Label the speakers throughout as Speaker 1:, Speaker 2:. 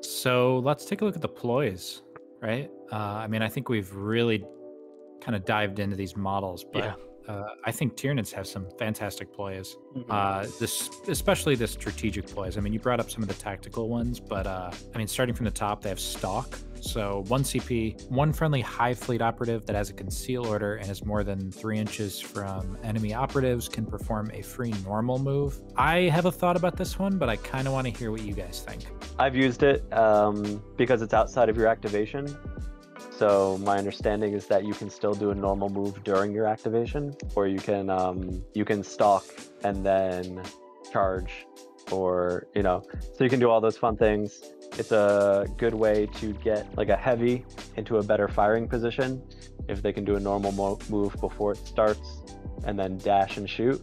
Speaker 1: So let's take a look at the ploys, right? I mean, I think we've really kind of dived into these models,
Speaker 2: Yeah.
Speaker 1: but I think Tyranids have some fantastic ploys.
Speaker 2: Mhm.
Speaker 1: This, especially the strategic ploys. I mean, you brought up some of the tactical ones, but I mean, starting from the top, they have stalk. So one CP, one friendly Hive fleet operative that has a conceal order and is more than 3 inches from enemy operatives can perform a free normal move. I have a thought about this one, but I kind of want to hear what you guys think.
Speaker 3: I've used it because it's outside of your activation. So my understanding is that you can still do a normal move during your activation, or you can stalk and then charge, or so you can do all those fun things. It's a good way to get like a heavy into a better firing position if they can do a normal move before it starts and then dash and shoot.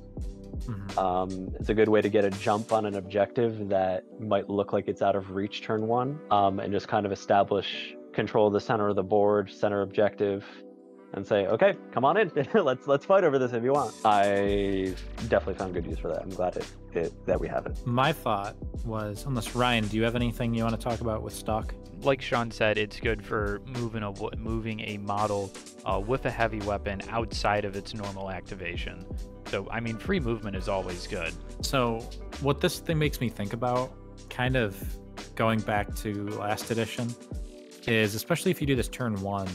Speaker 3: It's a good way to get a jump on an objective that might look like it's out of reach turn one, and just kind of establish control of the center of the board, center objective, and say, okay, come on in, let's fight over this if you want. I definitely found good use for that. I'm glad that we have it.
Speaker 1: My thought was, unless Ryan, do you have anything you want to talk about with stock?
Speaker 2: Like Sean said, it's good for moving a model with a heavy weapon outside of its normal activation. So, I mean, free movement is always good.
Speaker 1: So what this thing makes me think about, kind of going back to last edition, is especially if you do this turn one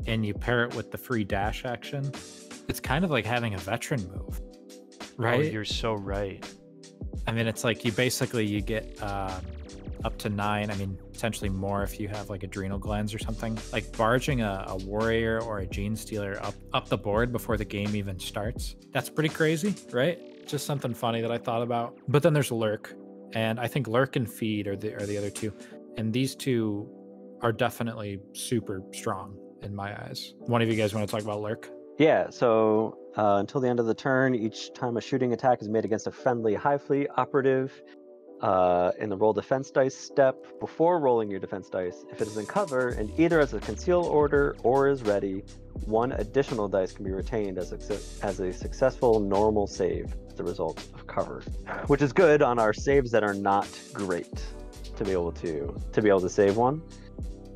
Speaker 1: and you pair it with the free dash action, it's kind of like having a veteran move, right?
Speaker 2: Oh, you're so right.
Speaker 1: I mean, it's like you get up to 9, I mean, potentially more if you have like adrenal glands or something. Like barging a warrior or a gene stealer up the board before the game even starts. That's pretty crazy, right? Just something funny that I thought about. But then there's lurk, and I think lurk and feed are the other two. And these two are definitely super strong in my eyes. One of you guys want to talk about lurk?
Speaker 3: Yeah, so until the end of the turn, each time a shooting attack is made against a friendly Hive fleet operative, in the roll defense dice step, before rolling your defense dice, if it is in cover and either has a conceal order or is ready, one additional dice can be retained as a successful normal save as a result of cover, which is good on our saves that are not great to be able to save one.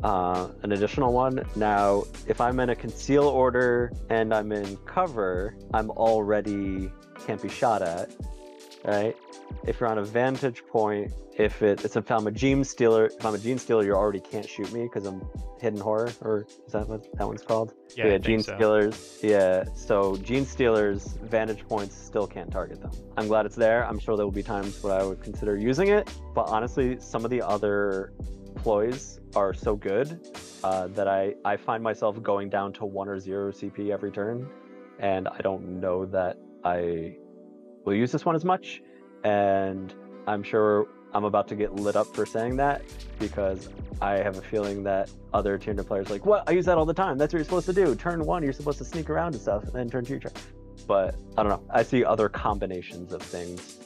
Speaker 3: An additional one. Now, if I'm in a conceal order and I'm in cover, I'm already can't be shot at, right? If you're on a vantage point, if I'm a gene stealer, you already can't shoot me because I'm hidden horror, or is that what that one's called?
Speaker 2: Yeah, I
Speaker 3: gene
Speaker 2: think so.
Speaker 3: stealers. Yeah, so gene stealers vantage points still can't target them. I'm glad it's there. I'm sure there will be times where I would consider using it, but honestly, some of the other ploys are so good that I find myself going down to 1 or 0 CP every turn, and I don't know that I will use this one as much. And I'm sure I'm about to get lit up for saying that, because I have a feeling that other Tinder players are like, what? I use that all the time. That's what you're supposed to do. Turn 1, you're supposed to sneak around and stuff, and then turn 2, you try. But I don't know. I see other combinations of things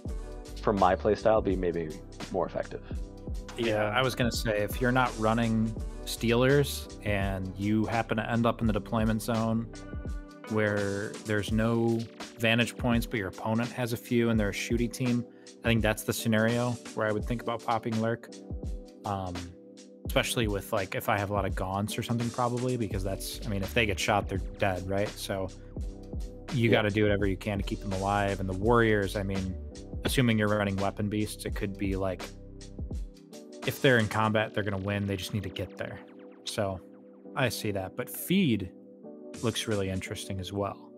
Speaker 3: from my playstyle be maybe more effective.
Speaker 1: Yeah, I was going to say, if you're not running Stealers and you happen to end up in the deployment zone where there's no vantage points, but your opponent has a few and they're a shooty team, I think that's the scenario where I would think about popping lurk. Especially with, like, if I have a lot of gaunts or something, probably, because that's, I mean, if they get shot, they're dead, right? So you got to do whatever you can to keep them alive. And the warriors, I mean, assuming you're running weapon beasts, it could be like, if they're in combat, they're going to win. They just need to get there. So I see that. But feed looks really interesting as well.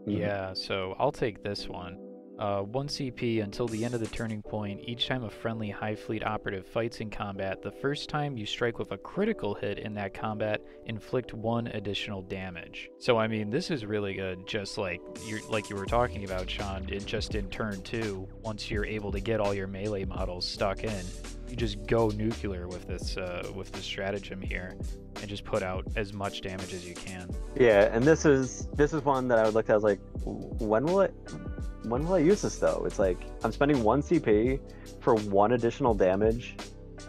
Speaker 2: Yeah, so I'll take this one. 1 CP until the end of the turning point. Each time a friendly Hive fleet operative fights in combat, the first time you strike with a critical hit in that combat, inflict 1 additional damage. So I mean, this is really good. Just like you were talking about, Sean. Just in turn 2, once you're able to get all your melee models stuck in, you just go nuclear with this stratagem here, and just put out as much damage as you can.
Speaker 3: Yeah, and this is one that I would look at as like, when will I use this though? It's like, I'm spending 1 CP for 1 additional damage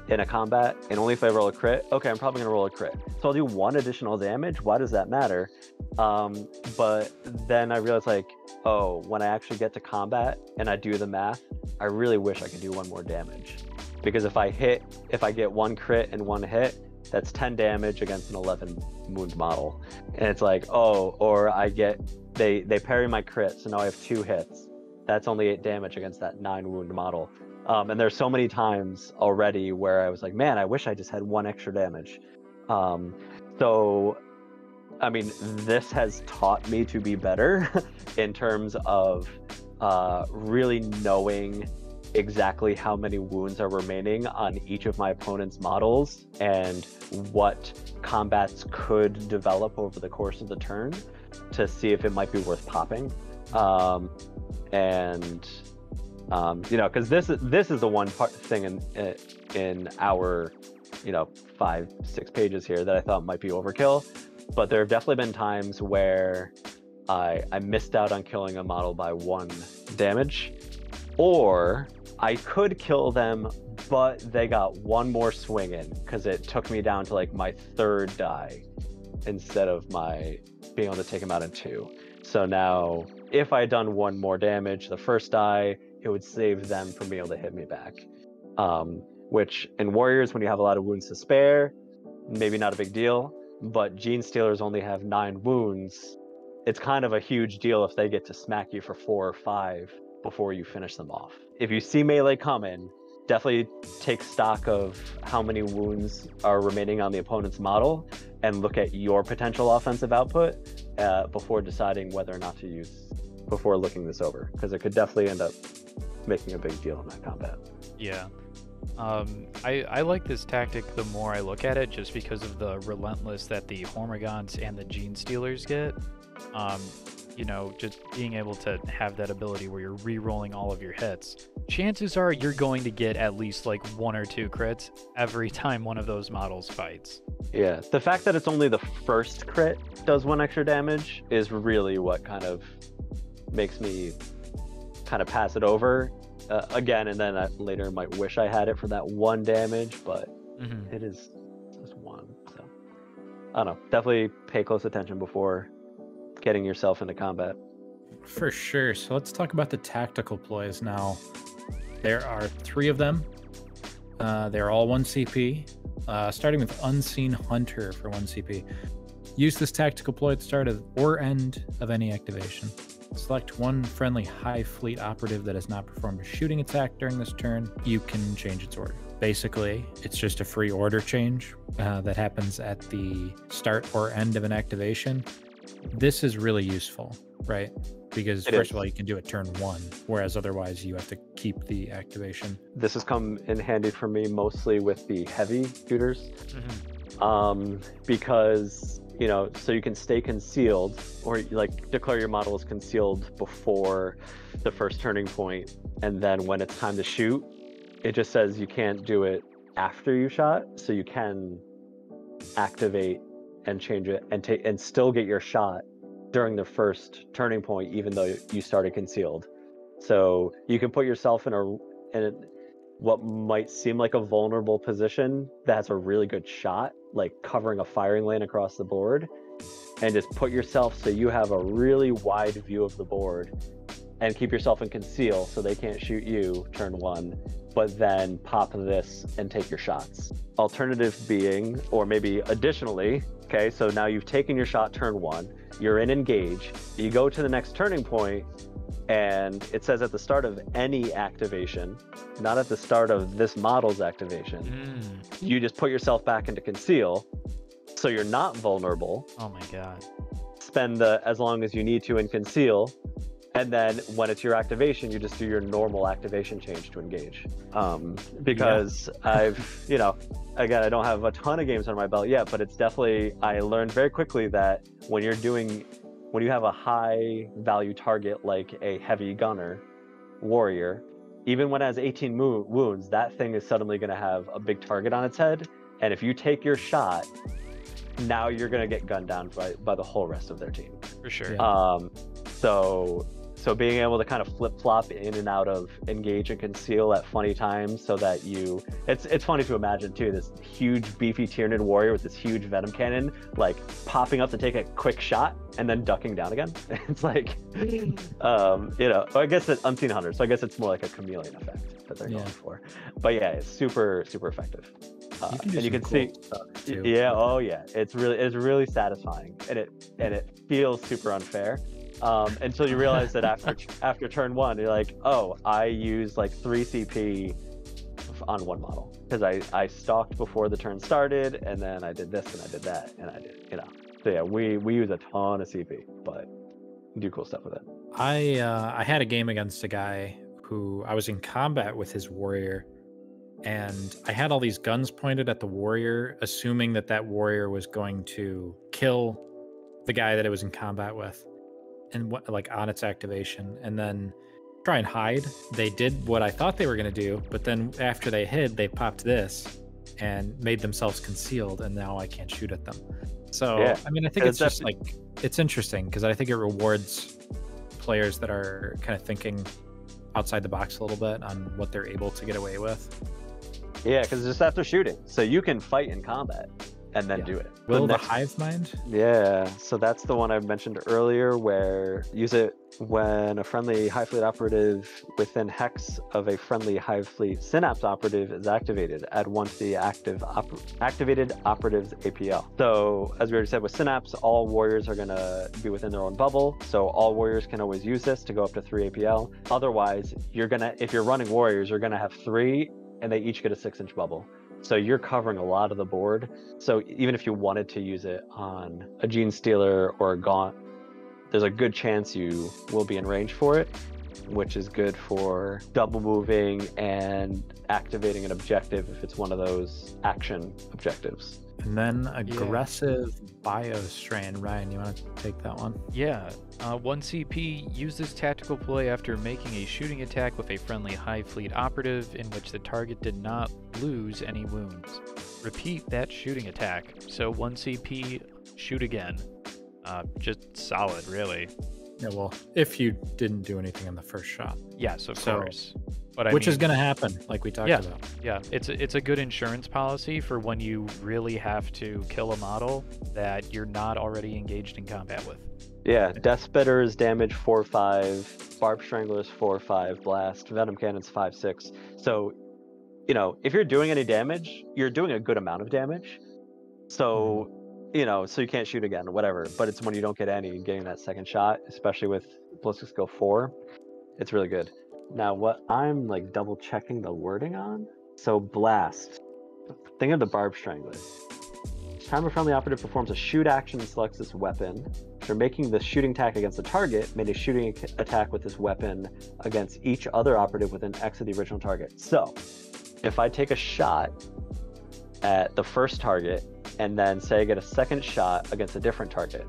Speaker 3: in a combat, and only if I roll a crit. Okay, I'm probably gonna roll a crit, so I'll do 1 additional damage. Why does that matter? But then I realized, like, oh, when I actually get to combat and I do the math, I really wish I could do 1 more damage. because if I get 1 crit and 1 hit, that's 10 damage against an 11 wound model. And it's like, oh, or I get, they parry my crit, so now I have 2 hits. That's only 8 damage against that 9 wound model. And there's so many times already where I was like, man, I wish I just had 1 extra damage. So, I mean, this has taught me to be better in terms of really knowing exactly how many wounds are remaining on each of my opponent's models and what combats could develop over the course of the turn to see if it might be worth popping. You know, because this is the one thing in our, you know, 5-6 pages here that I thought might be overkill, but there have definitely been times where I missed out on killing a model by 1 damage, or I could kill them, but they got 1 more swing in because it took me down to like my 3rd die instead of my being able to take them out in 2. So now, if I had done 1 more damage the first die, it would save them from being able to hit me back. Which in Warriors, when you have a lot of wounds to spare, maybe not a big deal, but Gene Stealers only have 9 wounds. It's kind of a huge deal if they get to smack you for 4 or 5 before you finish them off. If you see melee coming, definitely take stock of how many wounds are remaining on the opponent's model and look at your potential offensive output before deciding whether or not to use, before looking this over, because it could definitely end up making a big deal in that combat.
Speaker 2: Yeah. I like this tactic the more I look at it, just because of the relentless that the Hormigons and the Gene Stealers get. You know, just being able to have that ability where you're re-rolling all of your hits. Chances are you're going to get at least like 1 or 2 crits every time one of those models fights.
Speaker 3: Yeah, the fact that it's only the first crit does 1 extra damage is really what kind of makes me kind of pass it over again, and then I later might wish I had it for that 1 damage, but it is just 1. So I don't know, definitely pay close attention before getting yourself into combat.
Speaker 1: For sure. So let's talk about the tactical ploys now. There are 3 of them. They're all 1 CP, starting with Unseen Hunter for 1 CP. Use this tactical ploy at the start of or end of any activation. Select 1 friendly Hive Fleet operative that has not performed a shooting attack during this turn. You can change its order. Basically, it's just a free order change that happens at the start or end of an activation. This is really useful, right? Because first of all, you can do it turn 1, whereas otherwise you have to keep the activation.
Speaker 3: This has come in handy for me mostly with the heavy shooters, because, you know, so you can stay concealed, or like declare your model as concealed before the first turning point, and then when it's time to shoot, it just says you can't do it after you shot, so you can activate and change it and still get your shot during the first turning point, even though you started concealed. So you can put yourself in what might seem like a vulnerable position that has a really good shot, like covering a firing lane across the board, and just put yourself so you have a really wide view of the board, and keep yourself in conceal so they can't shoot you turn 1, but then pop this and take your shots. Alternative being, or maybe additionally, okay, so now you've taken your shot turn 1, you're in engage, you go to the next turning point, and it says at the start of any activation, not at the start of this model's activation, you just put yourself back into conceal, so you're not vulnerable.
Speaker 2: Oh my god.
Speaker 3: Spend as long as you need to in conceal, and then when it's your activation, you just do your normal activation change to engage. Because I've, you know, again, I don't have a ton of games under my belt yet, but it's definitely, I learned very quickly that when you have a high value target like a heavy gunner warrior, even when it has 18 wounds, that thing is suddenly going to have a big target on its head. And if you take your shot, now you're going to get gunned down by the whole rest of their team.
Speaker 2: For sure.
Speaker 1: Yeah.
Speaker 3: So being able to kind of flip-flop in and out of engage and conceal at funny times, so that it's funny to imagine too, this huge beefy Tyranid warrior with this huge venom cannon, like popping up to take a quick shot and then ducking down again. It's like, you know, I guess it's Unseen Hunter, so I guess it's more like a chameleon effect. that they're
Speaker 1: Yeah.
Speaker 3: going for. But yeah, it's super effective.
Speaker 1: You can do
Speaker 3: and you
Speaker 1: some
Speaker 3: can
Speaker 1: cool
Speaker 3: see,
Speaker 1: stuff too.
Speaker 3: yeah, oh yeah, it's really satisfying, and it feels super unfair. Until you realize that after turn 1, you're like, oh, I used like 3 CP on one model because I stalked before the turn started, and then I did this and I did that and I did, you know. So yeah, we use a ton of CP, but do cool stuff with it.
Speaker 1: I had a game against a guy who I was in combat with his warrior, and I had all these guns pointed at the warrior, assuming that that warrior was going to kill the guy that it was in combat with, and what, like, on its activation, and then try and hide. They did what I thought they were going to do, but then after they hid, they popped this and made themselves concealed, and now I can't shoot at them. So
Speaker 3: Yeah.
Speaker 1: I mean, I think
Speaker 3: It's
Speaker 1: it's just like, it's interesting because I think it rewards players that are kind of thinking outside the box a little bit on what they're able to get away with.
Speaker 3: Yeah, because it's just after shooting, so you can fight in combat and then do it.
Speaker 1: Will the
Speaker 3: next-
Speaker 1: Hive mind?
Speaker 3: Yeah, so that's the one I mentioned earlier, where use it when a friendly Hive Fleet operative within hex of a friendly Hive Fleet Synapse operative is activated. Add 1 to the activated operative's APL. So as we already said, with Synapse, all warriors are going to be within their own bubble, so all warriors can always use this to go up to 3 APL. Otherwise, if you're running warriors, you're going to have 3, and they each get a 6-inch bubble. So you're covering a lot of the board. So even if you wanted to use it on a Gene Stealer or a Gaunt, there's a good chance you will be in range for it, which is good for double moving and activating an objective if it's one of those action objectives.
Speaker 1: And then aggressive bio strain. Ryan, you want to take that one?
Speaker 2: Yeah. 1 CP, use this tactical play after making a shooting attack with a friendly Hive Fleet operative in which the target did not lose any wounds. Repeat that shooting attack. So 1 CP, shoot again. Just solid, really.
Speaker 1: Yeah, well, if you didn't do anything in the first shot.
Speaker 2: Yes, of course. But
Speaker 1: Which is going to happen, like we talked about.
Speaker 2: Yeah, it's a good insurance policy for when you really have to kill a model that you're not already engaged in combat with.
Speaker 3: Yeah, Death Spitter is damage 4/5, Barb Strangler is 4/5, Blast, Venom Cannon's 5/6. So, you know, if you're doing any damage, you're doing a good amount of damage. So, you know, so you can't shoot again or whatever. But it's when you don't get any, getting that second shot, especially with Ballistic Skill 4, it's really good. Now, what I'm like double checking the wording on. So, Blast. Think of the Barb Strangler. Each time a friendly operative performs a shoot action and selects this weapon, after making the shooting attack against the target, made a shooting attack with this weapon against each other operative within X of the original target. So, if I take a shot at the first target and then say I get a second shot against a different target,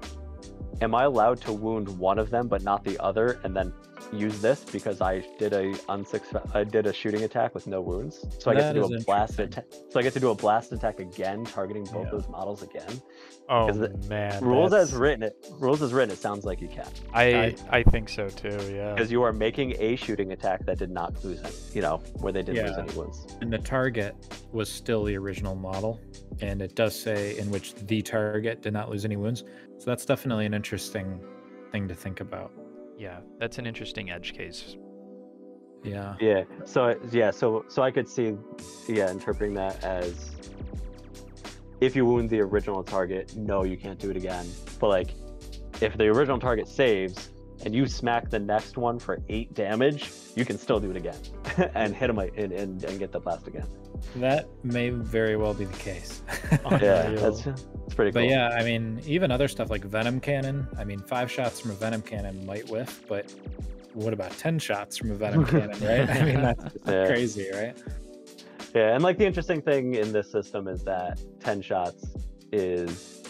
Speaker 3: am I allowed to wound one of them but not the other, and then use this because I did a shooting attack with no wounds? So I get to do a blast attack. So I get to do a blast attack again, targeting both those models again.
Speaker 2: Oh man!
Speaker 3: Rules as written, it sounds like you can.
Speaker 2: I think so too. Yeah.
Speaker 3: Because you are making a shooting attack that did not lose any, you know, where they didn't lose any wounds.
Speaker 1: And the target was still the original model, and it does say in which the target did not lose any wounds. So that's definitely an interesting thing to think about.
Speaker 2: Yeah, that's an interesting edge case.
Speaker 1: Yeah.
Speaker 3: Yeah. So I could see, interpreting that as, if you wound the original target, no, you can't do it again. But like, if the original target saves and you smack the next one for 8 damage, you can still do it again and hit them and get the blast again.
Speaker 1: That may very well be the case.
Speaker 3: Yeah, that's pretty cool.
Speaker 1: But yeah, I mean, even other stuff like Venom Cannon. I mean, 5 shots from a Venom Cannon might whiff, but what about 10 shots from a Venom Cannon, right? I mean, that's just crazy, right?
Speaker 3: Yeah, and like the interesting thing in this system is that 10 shots is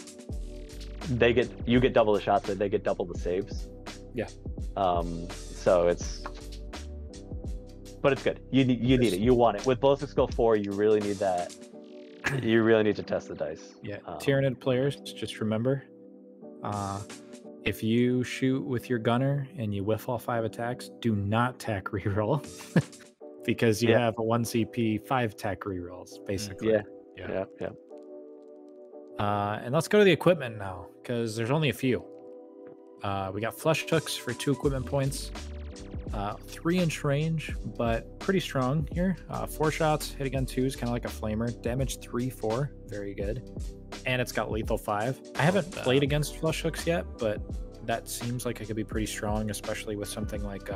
Speaker 3: you get double the shots, but they get double the saves.
Speaker 1: Yeah.
Speaker 3: So but it's good. You need it. You want it. With Ballistic Skill 4, you really need that. You really need to test the dice.
Speaker 1: Yeah. Tyranid players, just remember, if you shoot with your gunner and you whiff all 5 attacks, do not tack reroll. Because you have a 1 CP 5 tack rerolls, basically.
Speaker 3: Yeah.
Speaker 1: And let's go to the equipment now, because there's only a few. We got flush hooks for 2 equipment points. 3-inch range, but pretty strong here. 4 shots, hit again 2 is kind of like a flamer. Damage 3-4, very good. And it's got lethal 5. I haven't played against flush hooks yet, but that seems like it could be pretty strong, especially with something like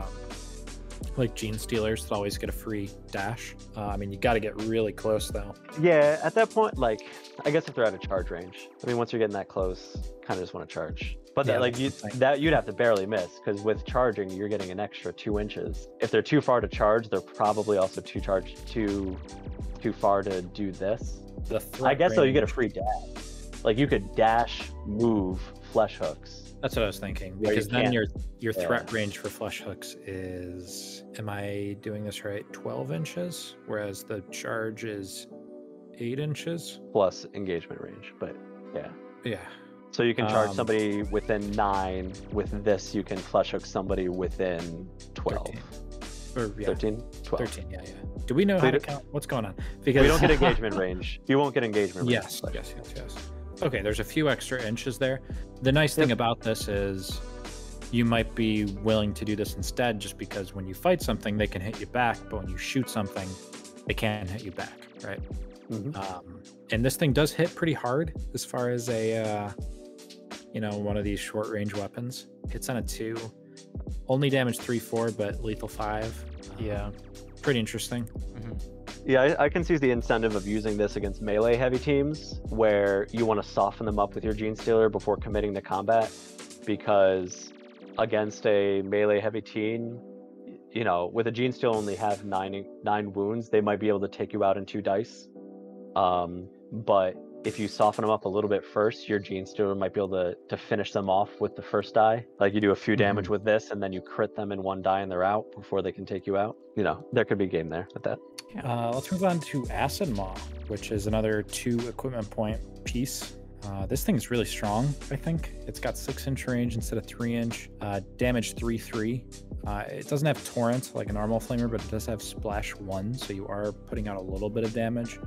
Speaker 1: Gene Stealers that always get a free dash. I mean, you got to get really close though.
Speaker 3: Yeah, at that point, like, I guess if they're out of charge range. I mean, once you're getting that close, kind of just want to charge. But
Speaker 1: Yeah,
Speaker 3: like
Speaker 1: that's the thing.
Speaker 3: that you'd have to barely miss, because with charging, you're getting an extra 2 inches. If they're too far to charge, they're probably also too far to do this. I guess though, you get a free dash. Like, you could dash, move, flesh hooks.
Speaker 1: That's what I was thinking,
Speaker 3: Yeah, you
Speaker 1: because then
Speaker 3: can't-
Speaker 1: your threat range for flush hooks is, am I doing this right, 12 inches, whereas the charge is 8 inches.
Speaker 3: Plus engagement range, but yeah.
Speaker 1: Yeah.
Speaker 3: So you can charge
Speaker 1: Um,
Speaker 3: somebody within 9. With this, you can flesh hook somebody within 12.
Speaker 1: 13. Or, yeah,
Speaker 3: 13? 12.
Speaker 1: 13. Yeah. Do we know
Speaker 3: So
Speaker 1: how
Speaker 3: you
Speaker 1: to
Speaker 3: don't-
Speaker 1: count? What's going on? Because
Speaker 3: We don't get engagement range. You won't get engagement range.
Speaker 1: Yes,
Speaker 3: but-
Speaker 1: yes. Okay, there's a few extra inches there. The nice thing about this is you might be willing to do this instead, just because when you fight something, they can hit you back, but when you shoot something, they can't hit you back, right?
Speaker 3: Mhm.
Speaker 1: And this thing does hit pretty hard as far as a, one of these short range weapons. Hits on a 2, only damage 3-4, but lethal 5.
Speaker 2: Yeah.
Speaker 1: Pretty interesting.
Speaker 3: Yeah, I can see the incentive of using this against melee heavy teams, where you want to soften them up with your Gene Stealer before committing to combat, because against a melee heavy team, with a Gene Stealer only have 9 wounds, they might be able to take you out in 2 dice. But if you soften them up a little bit first, your Gene Stealer might be able to finish them off with the first die. Like, you do a few damage with this, and then you crit them in 1 die and they're out before they can take you out. There could be game there with that.
Speaker 1: Let's move on to Acid Maw, which is another 2 equipment point piece. This thing is really strong, I think. It's got 6-inch range instead of 3-inch. Damage 3-3. It doesn't have Torrent like a normal flamer, but it does have Splash 1, so you are putting out a little bit of damage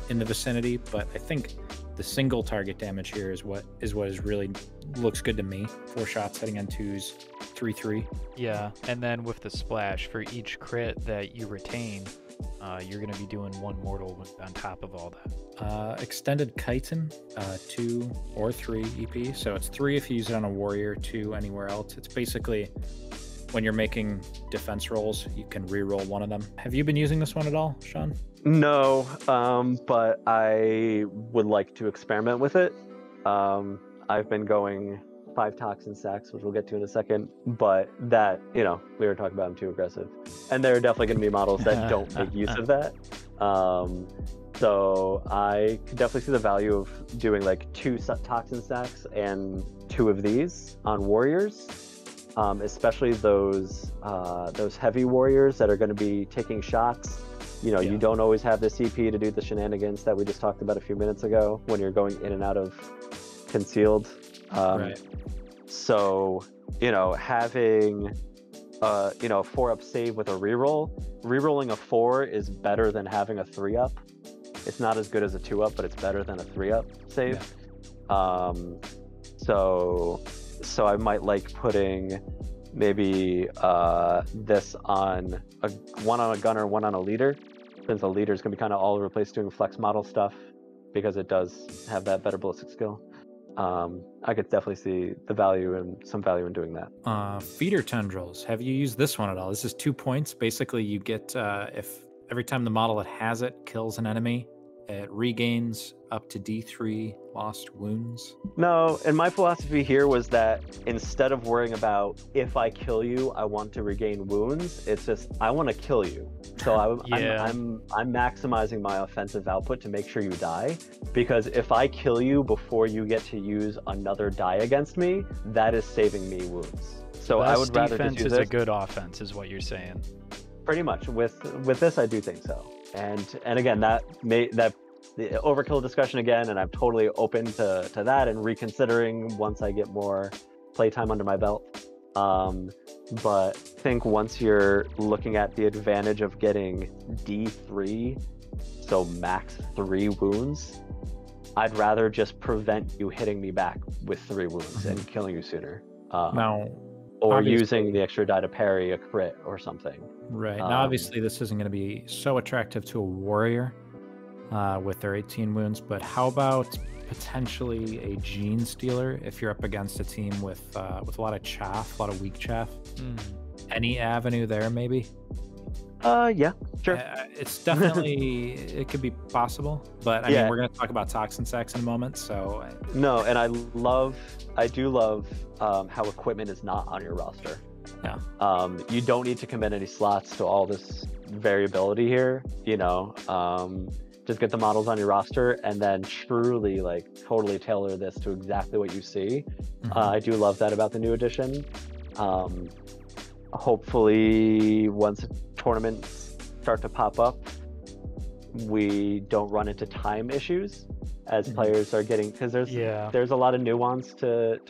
Speaker 1: in the vicinity. But I think the single target damage here is what is really looks good to me. 4 shots hitting on 2s, 3-3.
Speaker 2: Yeah, and then with the splash, for each crit that you retain, you're going to be doing 1 mortal on top of all that.
Speaker 1: Extended Chitin, 2 or 3 EP. So it's 3 if you use it on a warrior, 2 anywhere else. It's basically when you're making defense rolls, you can re-roll one of them. Have you been using this one at all, Sean?
Speaker 3: No, but I would like to experiment with it. I've been going 5 toxin sacks, which we'll get to in a second, but that, we were talking about them too aggressive. And there are definitely going to be models that don't make use of that. So I could definitely see the value of doing like 2 toxin stacks and 2 of these on warriors, especially those heavy warriors that are going to be taking shots. You don't always have the CP to do the shenanigans that we just talked about a few minutes ago when you're going in and out of concealed.
Speaker 1: Right.
Speaker 3: So, having a 4-up save with a reroll, rerolling a 4 is better than having a 3-up. It's not as good as a 2-up, but it's better than a 3-up save. Yeah. So I might like putting maybe this on one on a gunner, 1 on a leader, since a leader is going to be kind of all over the place doing flex model stuff, because it does have that better ballistic skill. I could definitely see some value in doing that.
Speaker 1: Feeder Tendrils. Have you used this one at all? This is 2 points. Basically, you get, if every time the model that has it kills an enemy, it regains up to D3 lost wounds.
Speaker 3: No, and my philosophy here was that instead of worrying about if I kill you, I want to regain wounds, it's just I want to kill you. So I'm maximizing my offensive output to make sure you die, because if I kill you before you get to use another die against me, that is saving me wounds. So I would rather just
Speaker 2: defense
Speaker 3: use
Speaker 2: is
Speaker 3: this.
Speaker 2: a good offense, is what you're saying.
Speaker 3: Pretty much with this, I do think so. And again, that the overkill discussion again, and I'm totally open to that and reconsidering once I get more playtime under my belt. But I think once you're looking at the advantage of getting D3, so max 3 wounds, I'd rather just prevent you hitting me back with 3 wounds and killing you sooner.
Speaker 1: Now,
Speaker 3: or using the extra die to parry a crit or something.
Speaker 1: Right. Now, obviously, this isn't going to be so attractive to a warrior with their 18 wounds, but how about potentially a gene stealer if you're up against a team with a lot of chaff, a lot of weak chaff? Any avenue there, maybe?
Speaker 3: Yeah, sure.
Speaker 1: It's definitely, it could be possible, but I mean, we're going to talk about toxin sacks in a moment, so.
Speaker 3: No, and I do love how equipment is not on your roster.
Speaker 1: Yeah.
Speaker 3: You don't need to commit any slots to all this variability here, you know. Just get the models on your roster and then truly, like, totally tailor this to exactly what you see. I do love that about the new edition. Hopefully, once tournaments start to pop up, we don't run into time issues as players are getting, because there's a lot of nuance to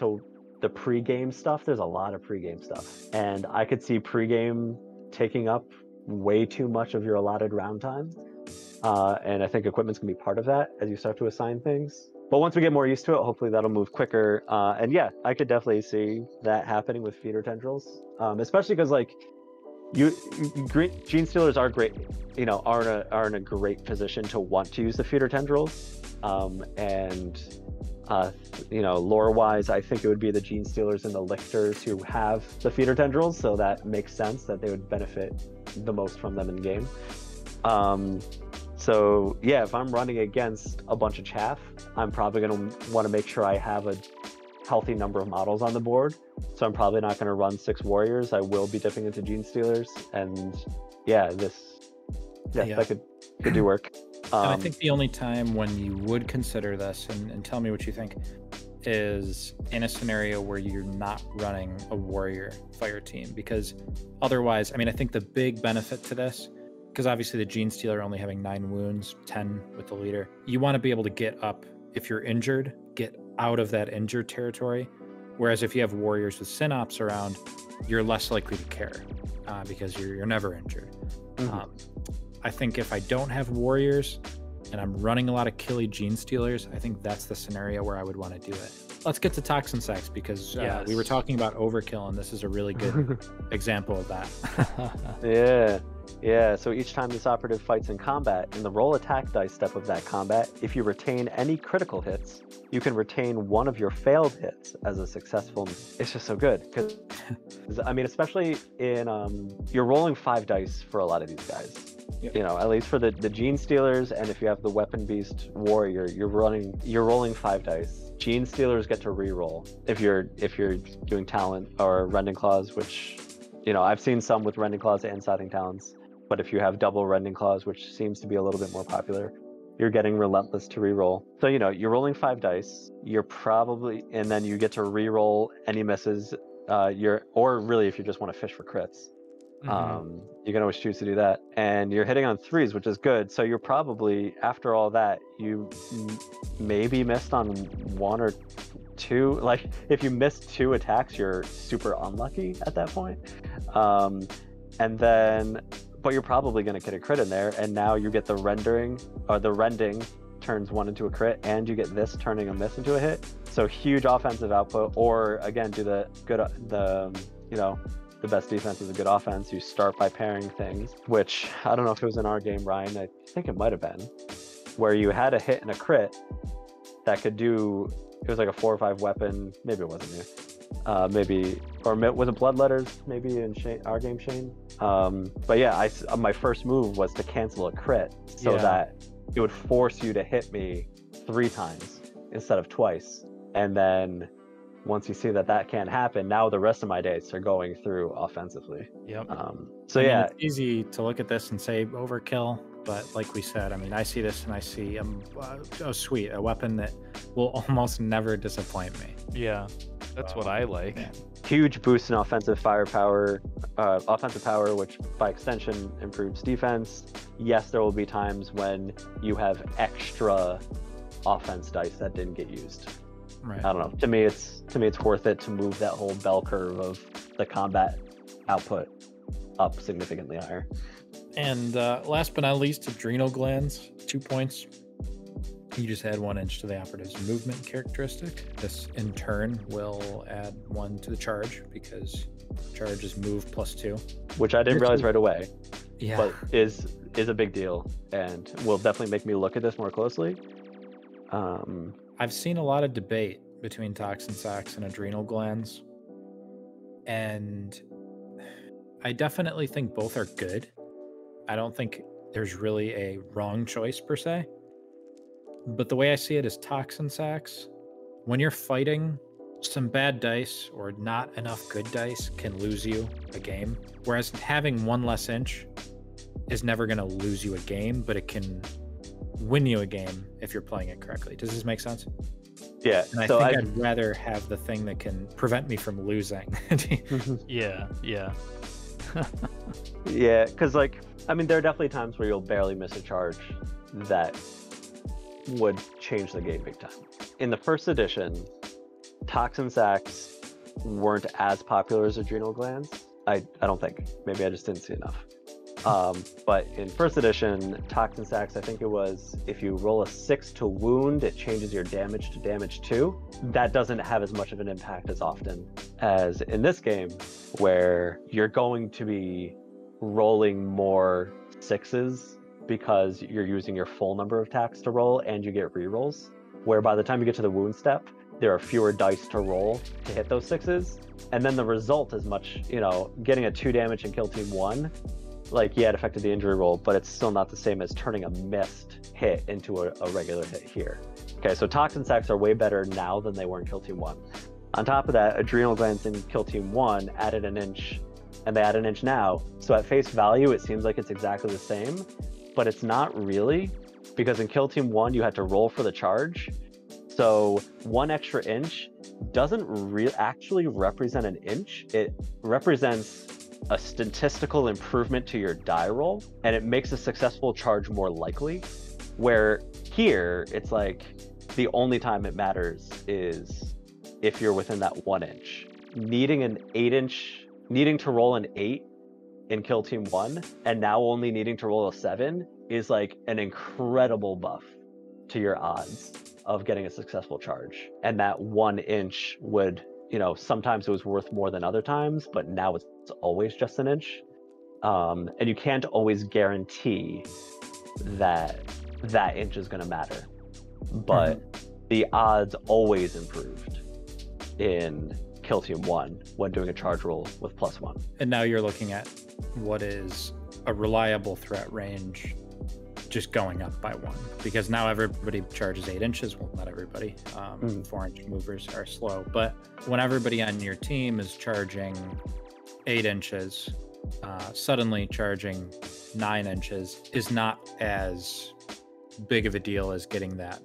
Speaker 3: the pre-game stuff. There's a lot of pre-game stuff, and I could see pre-game taking up way too much of your allotted round time, and I think equipment's gonna be part of that as you start to assign things. But once we get more used to it, hopefully that'll move quicker. And yeah, I could definitely see that happening with feeder tendrils, especially because, like, gene stealers are great, you know, are in a great position to want to use the feeder tendrils, and you know, lore wise, I think it would be the gene stealers and the lictors who have the feeder tendrils, so that makes sense that they would benefit the most from them in game. So yeah, if I'm running against a bunch of chaff, I'm probably going to want to make sure I have a healthy number of models on the board. So I'm probably not going to run 6 warriors. I will be dipping into gene stealers, and yeah, that could do work.
Speaker 1: And I think the only time when you would consider this, and tell me what you think, is in a scenario where you're not running a warrior fire team, because otherwise, I mean, I think the big benefit to this, because obviously the gene stealer only having 9 wounds, 10 with the leader, you want to be able to get up if you're injured, get out of that injured territory. Whereas if you have warriors with synops around, you're less likely to care because you're never injured. I think if I don't have warriors and I'm running a lot of killy gene stealers, I think that's the scenario where I would want to do it. Let's get to toxin sacks, because we were talking about overkill, and this is a really good example of that.
Speaker 3: Yeah, so each time this operative fights in combat, in the roll attack dice step of that combat, if you retain any critical hits, you can retain one of your failed hits as a successful. It's just so good, because I mean, especially in you're rolling 5 dice for a lot of these guys. You know, at least for the gene stealers, and if you have the weapon beast warrior, you're rolling 5 dice. Gene stealers get to re-roll if you're doing talent or rending claws, which, you know, I've seen some with rending claws and scything talents. But if you have double rending claws, which seems to be a little bit more popular, you're getting relentless to re-roll. So, you know, you're rolling 5 dice. You're probably, and then you get to re-roll any misses. Or really, if you just want to fish for crits, you can always choose to do that. And you're hitting on 3s, which is good. So you're probably, after all that, you maybe missed on 1 or 2. Like, if you missed 2 attacks, you're super unlucky at that point. And then, but you're probably going to get a crit in there, and now you get the rending turns 1 into a crit, and you get this turning a miss into a hit. So huge offensive output. Or again, do the best defense is a good offense. You start by pairing things, which I don't know if it was in our game, Ryan. I think it might have been, where you had a hit and a crit that could do. It was like a 4 or 5 weapon. Maybe it wasn't you. Maybe, or was it Bloodletters? Maybe in our game, Shane. But yeah, my first move was to cancel a crit so that it would force you to hit me 3 times instead of twice. And then once you see that can't happen, now the rest of my days are going through offensively. So I mean,
Speaker 1: it's easy to look at this and say overkill, but like we said, I mean, I see this and I see oh sweet, a weapon that will almost never disappoint me.
Speaker 2: Yeah, that's what I like.
Speaker 3: Huge boost in offensive power, which by extension improves defense. Yes, there will be times when you have extra offense dice that didn't get used.
Speaker 1: Right.
Speaker 3: I don't know. To me, it's worth it to move that whole bell curve of the combat output up significantly higher.
Speaker 1: And last but not least, adrenal glands, 2 points. You just add 1 inch to the operative's movement characteristic. This in turn will add 1 to the charge because charge is move +2.
Speaker 3: Which I didn't realize right away,
Speaker 1: Yeah.
Speaker 3: but is a big deal and will definitely make me look at this more closely.
Speaker 1: I've seen a lot of debate between toxin sacs and adrenal glands, and I definitely think both are good. I don't think there's really a wrong choice per se. But the way I see it is toxin sacs, when you're fighting, some bad dice or not enough good dice can lose you a game. Whereas having 1 less inch is never going to lose you a game, but it can win you a game if you're playing it correctly. Does this make sense?
Speaker 3: Yeah.
Speaker 1: And I
Speaker 3: so
Speaker 1: think I'd rather have the thing that can prevent me from losing.
Speaker 2: Yeah.
Speaker 3: Yeah, because like, I mean, there are definitely times where you'll barely miss a charge that would change the game big time. In the first edition, toxin sacs weren't as popular as adrenal glands. I don't think. Maybe I just didn't see enough. But in first edition, toxin sacs, I think it was if you roll a 6 to wound, it changes your damage to damage 2. That doesn't have as much of an impact as often as in this game, where you're going to be rolling more 6s because you're using your full number of attacks to roll and you get rerolls. Where by the time you get to the wound step, there are fewer dice to roll to hit those 6s. And then the result is much, getting a 2 damage in kill team 1. Like, yeah, it affected the injury roll, but it's still not the same as turning a missed hit into a regular hit here. Okay, so toxin sacs are way better now than they were in kill team 1. On top of that, adrenal glands in kill team 1 added an inch, and they add an inch now. So at face value, it seems like it's exactly the same, but it's not really, because in kill team 1, you had to roll for the charge. So 1 extra inch doesn't actually represent an inch. It represents a statistical improvement to your die roll, and it makes a successful charge more likely. Where here, it's like the only time it matters is if you're within that 1 inch. Needing to roll an 8 in kill team 1, and now only needing to roll a 7 is like an incredible buff to your odds of getting a successful charge. And that 1 inch would, sometimes it was worth more than other times, but now it's always just an inch. And you can't always guarantee that that inch is going to matter. But the odds always improved in kill team 1 when doing a charge roll with +1.
Speaker 1: And now you're looking at what is a reliable threat range just going up by 1, because now everybody charges 8 inches. Well, not everybody. 4-inch movers are slow, but when everybody on your team is charging 8 inches, suddenly charging 9 inches is not as big of a deal as getting that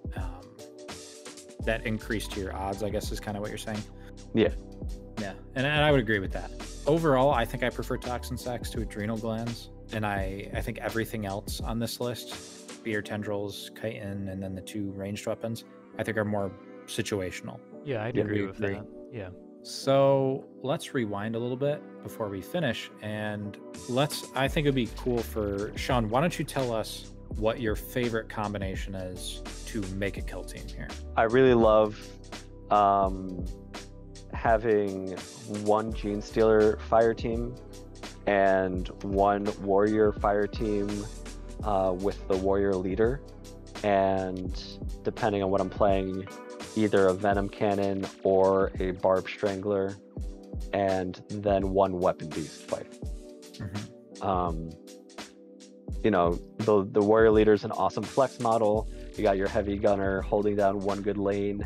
Speaker 1: that increase to your odds, I guess is kind of what you're saying.
Speaker 3: Yeah.
Speaker 1: And I would agree with that. Overall, I think I prefer toxin sacs to adrenal glands. And I think everything else on this list, spear tendrils, chitin, and then the 2 ranged weapons, I think are more situational.
Speaker 2: Yeah, I'd agree with that. Yeah.
Speaker 1: So let's rewind a little bit before we finish. And I think it'd be cool for Sean, why don't you tell us what your favorite combination is to make a kill team here?
Speaker 3: I really love having 1 Gene Stealer fire team and 1 warrior fire team with the warrior leader, and depending on what I'm playing, either a venom cannon or a barb strangler, and then 1 weapon beast fight. The warrior leader is an awesome flex model. You got your heavy gunner holding down 1 good lane,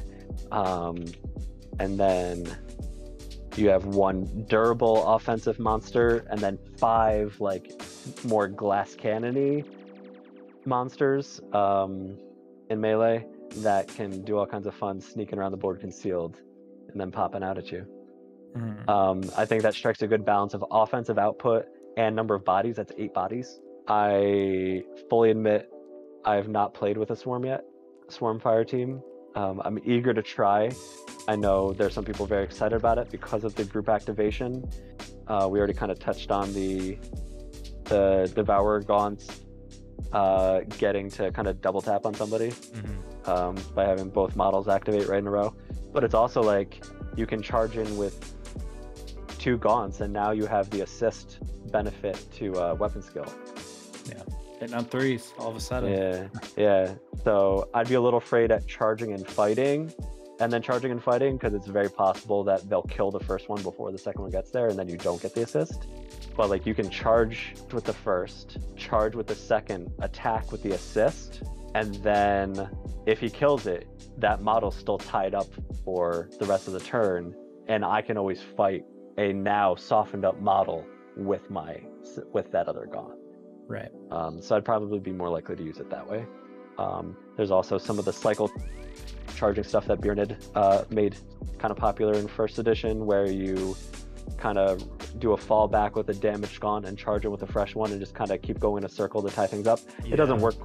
Speaker 3: and then you have 1 durable offensive monster, and then 5 like more glass cannon-y monsters in melee that can do all kinds of fun sneaking around the board concealed and then popping out at you. I think that strikes a good balance of offensive output and number of bodies. That's 8 bodies. I fully admit I have not played with a swarm yet, swarm fire team. I'm eager to try. I know there's some people very excited about it because of the group activation. We already kind of touched on the Devourer Gaunts getting to kind of double tap on somebody. by having both models activate right in a row. But it's also like you can charge in with 2 gaunts, and now you have the assist benefit to weapon skill.
Speaker 1: Yeah, hitting on 3s all of a sudden.
Speaker 3: Yeah. So I'd be a little afraid at charging and fighting, because it's very possible that they'll kill the first one before the second one gets there, and then you don't get the assist. But like you can charge with the first, charge with the second, attack with the assist, and then if he kills it, that model's still tied up for the rest of the turn, and I can always fight a now softened up model with that other gaunt.
Speaker 1: Right.
Speaker 3: So I'd probably be more likely to use it that way. There's also some of the cycle charging stuff that Tyranids made kind of popular in first edition, where you kind of do a fallback with a damaged gaunt and charge it with a fresh one and just kind of keep going in a circle to tie things up. It doesn't work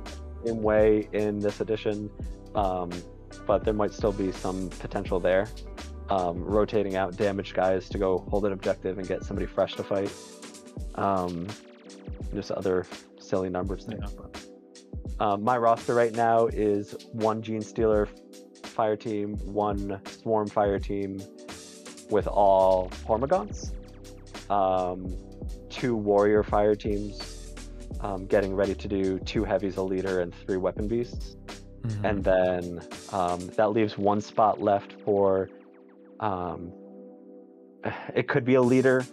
Speaker 3: the same way in this edition, but there might still be some potential there. Rotating out damaged guys to go hold an objective and get somebody fresh to fight. Just other silly numbers there. My roster right now is 1 Gene Stealer fire team, 1 Swarm fire team with all Hormagaunts, 2 Warrior fire teams, getting ready to do 2 Heavies, a Leader, and 3 Weapon Beasts. And then that leaves 1 spot left for it could be a leader,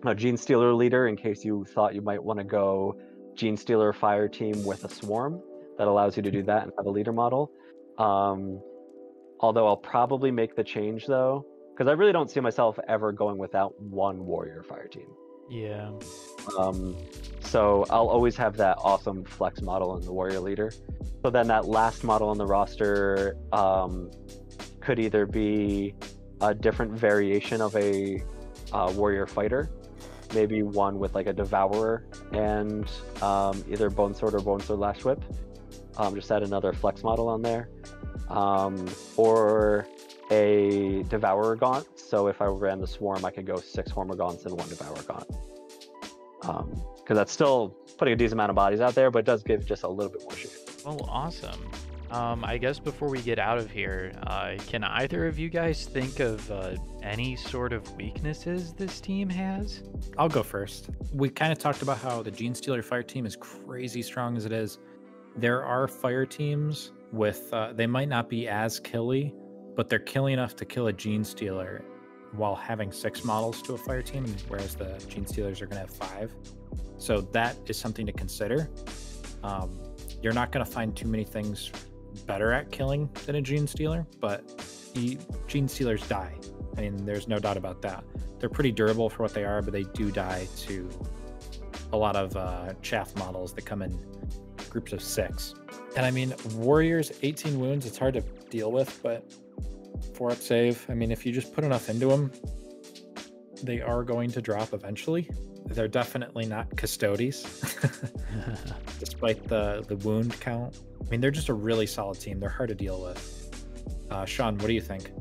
Speaker 3: a Gene Stealer leader, in case you thought you might want to go Gene Stealer fire team with a Swarm. That allows you to do that and have a leader model. Although I'll probably make the change though, because I really don't see myself ever going without 1 Warrior fire team.
Speaker 2: Yeah.
Speaker 3: So I'll always have that awesome flex model in the Warrior leader. So then that last model on the roster could either be a different variation of a Warrior fighter, maybe one with like a Devourer and either Bone Sword or Bone Sword Lash Whip. Just add another flex model on there. Or a Devourer Gaunt. So if I ran the Swarm, I could go 6 Hormagaunts and 1 Devourer Gaunt. Because that's still putting a decent amount of bodies out there, but it does give just a little bit more shooting.
Speaker 2: Well, awesome. I guess before we get out of here, can either of you guys think of any sort of weaknesses this team has?
Speaker 1: I'll go first. We kind of talked about how the Gene Stealer fire team is crazy strong as it is. There are fire teams with, they might not be as killy, but they're killy enough to kill a Gene Stealer while having 6 models to a fire team, whereas the Gene Stealers are going to have 5. So that is something to consider. You're not going to find too many things better at killing than a Gene Stealer, but Gene Stealers die. I mean, there's no doubt about that. They're pretty durable for what they are, but they do die to a lot of chaff models that come in groups of 6. And I mean, Warriors, 18 wounds, it's hard to deal with, but 4-up save, I mean, if you just put enough into them, they are going to drop eventually. They're definitely not Custodes, despite the wound count. I mean, they're just a really solid team. They're hard to deal with. Sean, what do you think?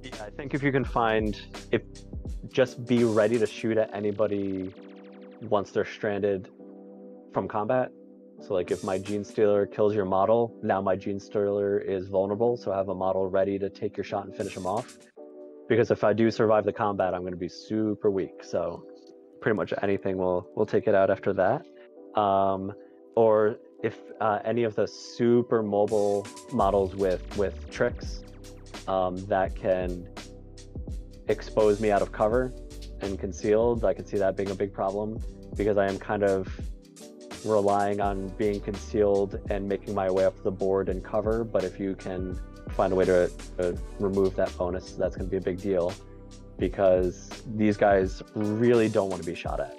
Speaker 3: Yeah, I think if you can just be ready to shoot at anybody once they're stranded from combat. So like if my Gene Stealer kills your model, now my Gene Stealer is vulnerable, so I have a model ready to take your shot and finish him off. Because if I do survive the combat, I'm going to be super weak. So pretty much anything will take it out after that. Or if any of the super mobile models with tricks that can expose me out of cover and concealed, I can see that being a big problem, because I am kind of relying on being concealed and making my way up the board and cover. But if you can find a way to remove that bonus, that's going to be a big deal, because these guys really don't want to be shot at.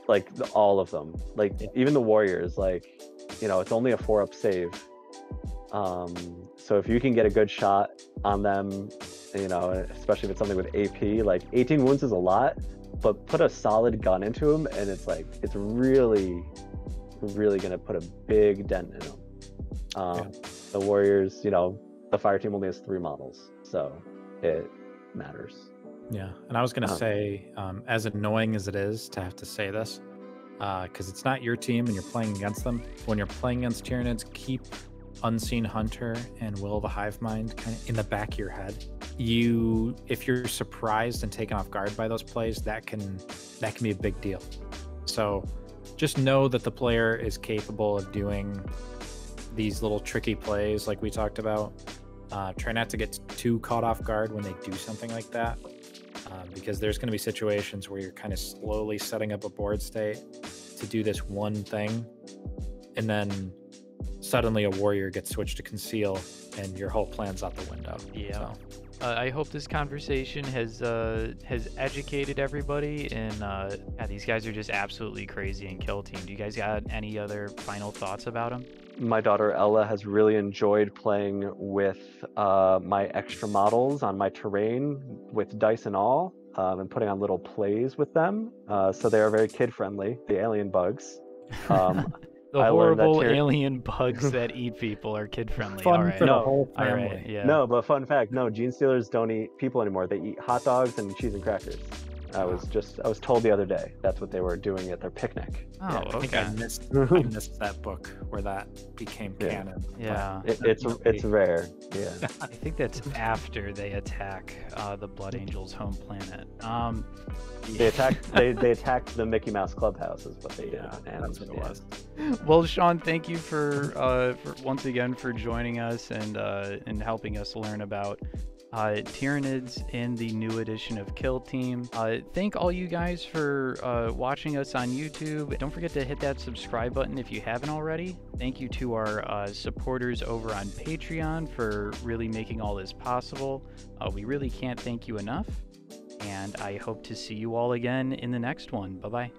Speaker 3: Like all of them, like even the Warriors, like, you know, it's only a 4-up save. So if you can get a good shot on them, you know, especially if it's something with AP, like 18 wounds is a lot, but put a solid gun into him and it's like, it's really going to put a big dent in him. The Warriors, you know, the fire team only has 3 models, so it matters.
Speaker 1: Yeah, and I was going to say, as annoying as it is to have to say this, because it's not your team and you're playing against them, when you're playing against Tyranids, keep Unseen Hunter and Will of the Hive Mind kind of in the back of your head. If you're surprised and taken off guard by those plays, that can be a big deal. So just know that the player is capable of doing these little tricky plays like we talked about. Try not to get too caught off guard when they do something like that, because there's going to be situations where you're kind of slowly setting up a board state to do this one thing, and then suddenly a warrior gets switched to conceal and your whole plan's out the window.
Speaker 2: Yeah.
Speaker 1: So.
Speaker 2: I hope this conversation has educated everybody, and these guys are just absolutely crazy in Kill Team. Do you guys got any other final thoughts about them?
Speaker 3: My daughter Ella has really enjoyed playing with my extra models on my terrain with dice and all, and putting on little plays with them. So they are very kid-friendly, the alien bugs.
Speaker 2: The horrible alien bugs that eat people are kid-friendly.
Speaker 1: Fun
Speaker 2: all right.
Speaker 1: for the whole family.
Speaker 2: All right, yeah.
Speaker 3: No, but fun fact, no, gene stealers don't eat people anymore. They eat hot dogs and cheese and crackers. I was told the other day that's what they were doing at their picnic.
Speaker 2: Oh,
Speaker 1: yeah, I think I missed that book where that became canon.
Speaker 2: Yeah.
Speaker 3: It's rare. Yeah.
Speaker 2: I think that's after they attack the Blood Angels' home planet.
Speaker 3: They attacked the Mickey Mouse Clubhouse is what they did.
Speaker 1: Yeah, that's what it was.
Speaker 2: Well, Sean, thank you for once again for joining us and helping us learn about Tyranids in the new edition of Kill Team. Thank all you guys for watching us on YouTube. Don't forget to hit that subscribe button if you haven't already. Thank you to our supporters over on Patreon for really making all this possible. We really can't thank you enough, and I hope to see you all again in the next one. Bye-bye.